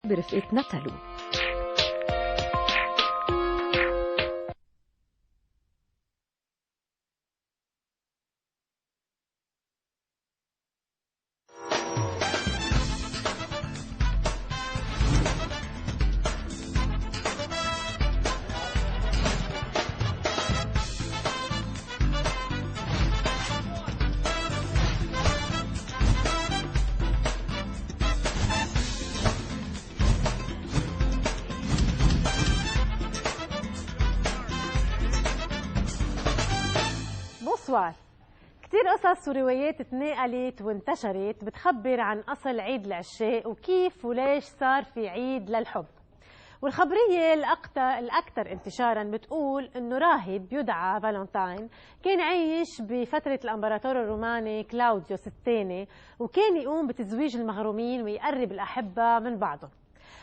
برفقة ناتالو. كتير قصص وروايات اتنقلت وانتشرت بتخبر عن أصل عيد العشاق وكيف وليش صار في عيد للحب. والخبرية الأكثر انتشارا بتقول إنه راهب يدعى فالنتاين كان عايش بفترة الإمبراطور الروماني كلاوديوس الثاني، وكان يقوم بتزويج المغرومين ويقرب الأحبة من بعضهم،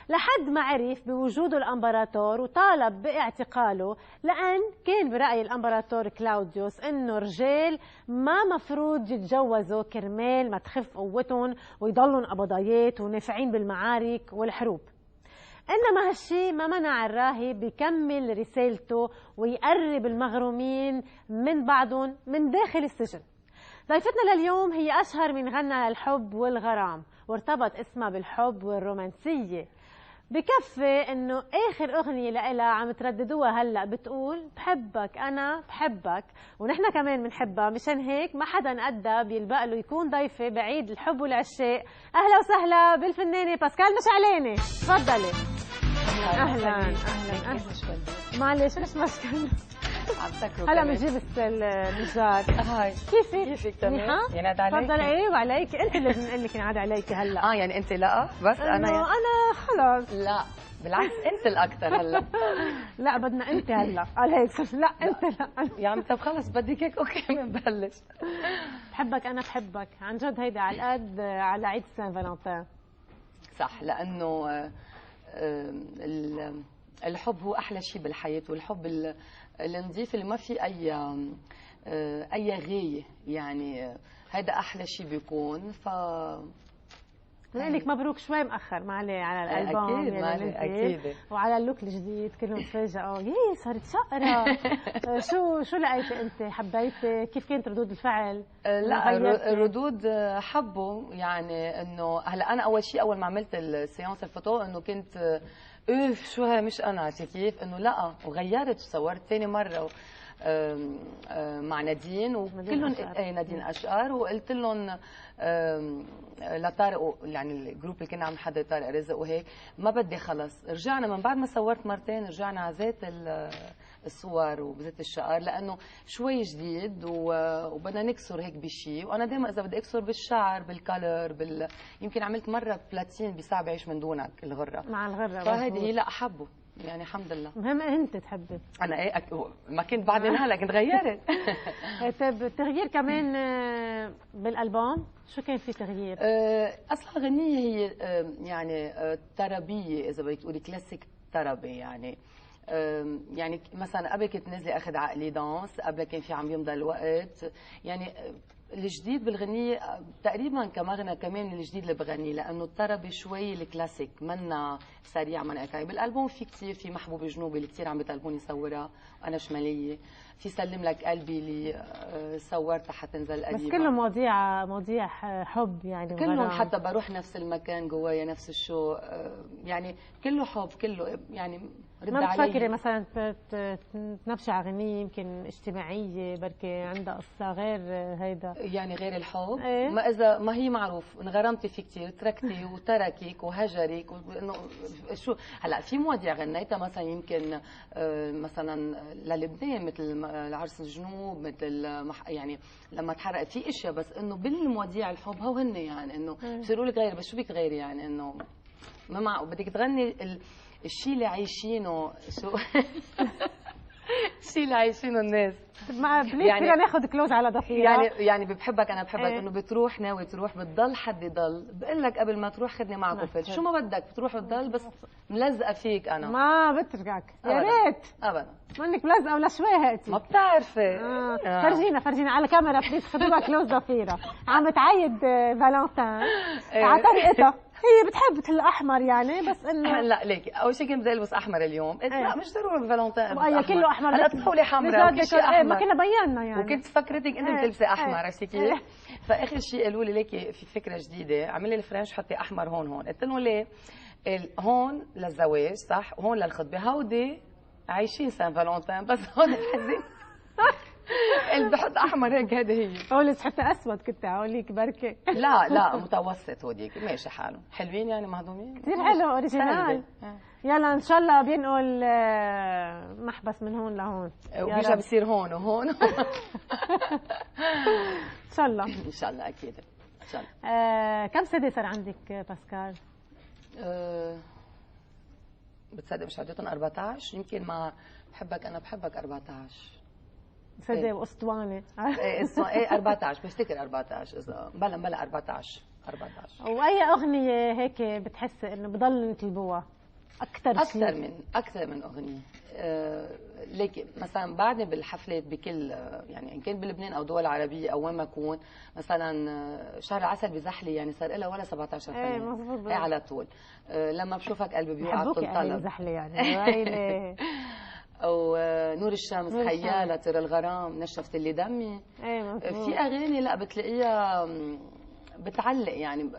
لحد ما عرف بوجوده الامبراطور وطالب باعتقاله، لأن كان برأي الامبراطور كلاوديوس انه رجال ما مفروض يتجوزوا كرمال ما تخف قوتهم ويضلوا قبضايات ونافعين بالمعارك والحروب. انما هالشي ما منع الراهب يكمل رسالته ويقرب المغرومين من بعضهم من داخل السجن. ضيفتنا لليوم هي اشهر من غنى للحب والغرام، وارتبط اسمها بالحب والرومانسيه. بكفي انه اخر اغنيه لها عم ترددوها هلا بتقول بحبك انا بحبك، ونحن كمان بنحبها، مشان هيك ما حدا قدها بيلبق له يكون ضيفه بعيد الحب والعشاق. اهلا وسهلا بالفنانه باسكال مشعلاني، تفضلي. اهلا. معلش مش مشكله، هلا بنجيب النجار. هاي كيفك تمام؟ ينعاد عليك. تفضلي. ايه وعليك، انت اللي بنقول لك ينعاد عليك هلا. يعني انت لا بس انا انا خلص. لا بالعكس انت الاكثر هلا. لا بدنا انت هلا قال هيك. لا انت لا يا عم طب خلص بدك هيك اوكي بنبلش. بحبك انا بحبك عن جد، هيدا على القد على عيد سان فالنتين. صح، لانه الحب هو احلى شيء بالحياه، والحب النظيف اللي ما في اي غايه، يعني هذا احلى شيء بيكون. بقول لك مبروك شوي مأخر معلي على الالبوم. اكيد معلي اكيد، وعلى اللوك الجديد كلهم تفاجئوا. يي صارت شقره. شو لقيتي انت؟ حبيتي؟ كيف كانت ردود الفعل؟ لا الردود حبوا، يعني انه هلا انا اول شيء اول ما عملت السيانس الفوتو انه كنت شو هي مش انا، عرفتي كيف؟ انه لا، وغيرت وصورت ثاني مره مع نادين وكلهم نادين اشقر، وقلت لهم لطارق، يعني الجروب اللي كنا عم نحضر طارق رزق وهيك، ما بدي خلص. رجعنا من بعد ما صورت مرتين رجعنا على زيت الصور وبزيت الشقر، لانه شوي جديد وبدنا نكسر هيك بشيء. وانا دائما اذا بدي اكسر بالشعر بالكالر يمكن عملت مره بلاتين بصعب يعيش من دونك الغره مع الغره، فهذه هي لا حبوا يعني الحمد لله. المهم انت تحبي. انا ايه ما كنت بعدين هلا كنت غيرت. طيب التغيير كمان بالالبوم شو كان في تغيير؟ اصلا الغنيه هي يعني طربيه، اذا بدك تقولي كلاسيك طربي، يعني مثلا قبل كنت نازله اخذ عقلي دانس، قبل كان في عم يمضى الوقت، يعني الجديد بالغنية تقريبا كمغنى كمان الجديد اللي بغني، لانه الطربي شوي الكلاسيك منا سريع منا اكاي. بالالبوم في كثير، في محبوب جنوبي اللي كثير عم بيطلبوني صورها وانا شماليه، في سلم لك قلبي اللي صورتها حتنزل قريبا، بس كله مواضيع حب يعني، كلهم حتى بروح نفس المكان جوايا نفس الشو، يعني كله حب كله يعني. ما بتفكري مثلا تنفسي على غنية يمكن اجتماعية بركي عندها قصة غير هيدا، يعني غير الحب؟ ايه؟ ما إذا ما هي معروف انغرمتي في كثير، تركتي وتركك وهجرك انه شو هلا في مواضيع غنيتها مثلا يمكن مثلا للبنان مثل العرس الجنوب، مثل يعني لما تحرقت في اشياء، بس انه بالمواضيع الحب هو هن يعني انه بصيروا لك غير، بس شو بك غير يعني انه ما معقول بدك تغني الشيء اللي عايشينه شو الشيء اللي عايشينه الناس. يعني فينا ناخذ كلوز على ضفيره، يعني بحبك انا بحبك انه بتروح ناوي تروح بتضل حد يضل، بقول لك قبل ما تروح خدني معك وفل، شو ما بدك بتروح وتضل، بس ملزقه فيك انا ما بترجعك يا ريت ابدا منك ملزقه ولا شوي هاتي ما بتعرفي. فرجينا على كاميرا بليز، خذوها كلوز ضفيره. عم تعيد فالنتين على طريقتها هي بتحب الاحمر يعني، بس انه لا ليكي اول شيء كنت بدي البس احمر اليوم، قلت لا مش ضروري فالنتين وهي كله احمر، هلا طاوله حمراء وكل شيء احمر، ما كنا بينا يعني، وكنت فكرتك انت بتلبسي احمر، عرفتي كيف؟ فاخر شيء قالوا لي ليكي في فكره جديده، اعملي الفرنش حطي احمر هون، قلت لهم ليه؟ هون للزواج صح، وهون للخطبه، هودي عايشين سان فالنتين، بس هون الحزين اللي بحط احمر هيك، هذه هي. قولي حتى اسود كنت هقوليك بركي. لا متوسط هوديك ماشي حالهم، حلوين يعني مهضومين كثير حلو اوريجينال. يلا ان شاء الله بينقل محبس من هون لهون، وبيجي بصير هون وهون. ان شاء الله ان شاء الله اكيد ان شاء الله. كم سنه صار عندك باسكال؟ بتصدق مش عدتهم 14 يمكن، ما بحبك انا بحبك 14 صدق واسطوانه. ايه 14 بفتكر 14 اذا بلا 14. واي اغنيه هيك بتحسي انه بضل يطلبوها اكثر من اغنيه؟ ليك مثلا بعدني بالحفلات بكل يعني ان كان بلبنان او دول عربيه او وين ما اكون، مثلا شهر العسل بزحلي يعني صار لها ولا 17 سنه. ايه مزبوط. ايه على طول. لما بشوفك قلبي بيوقع بتنطلب زحلي يعني ويلي. ونور الشمس، خيالة، طير الغرام، نشفت اللي دمي. ايه مزبوط. في اغاني لا بتلاقيها بتعلق يعني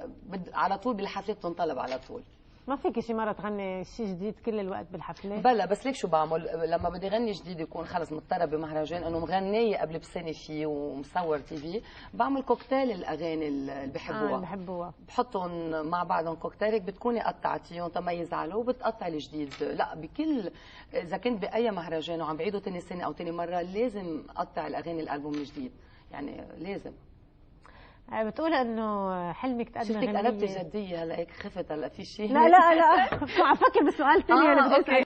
على طول بالحفلات بتنطلب على طول. ما فيك شي مرة تغني شيء جديد كل الوقت بالحفلة؟ بلا، بس ليك شو بعمل لما بدي غني جديد يكون خلص مضطرب بمهرجان انه مغنية قبل بسنة فيه ومصور تي في، بعمل كوكتيل الاغاني اللي بحبوها. بحطهم مع بعضهم كوكتيل، هيك بتكوني قطعتيهم تما يزعلوا وبتقطع الجديد. لا بكل اذا كنت باي مهرجان وعم بعيده تاني سنة او تاني مرة لازم اقطع الاغاني الالبوم الجديد، يعني لازم. بتقول انه حلمك تقدمي غنية. شفتك قلبتي جدية هلا هيك خفت، هلا في شيء؟ لا عم فكر بسؤال ثاني انا بدي اسال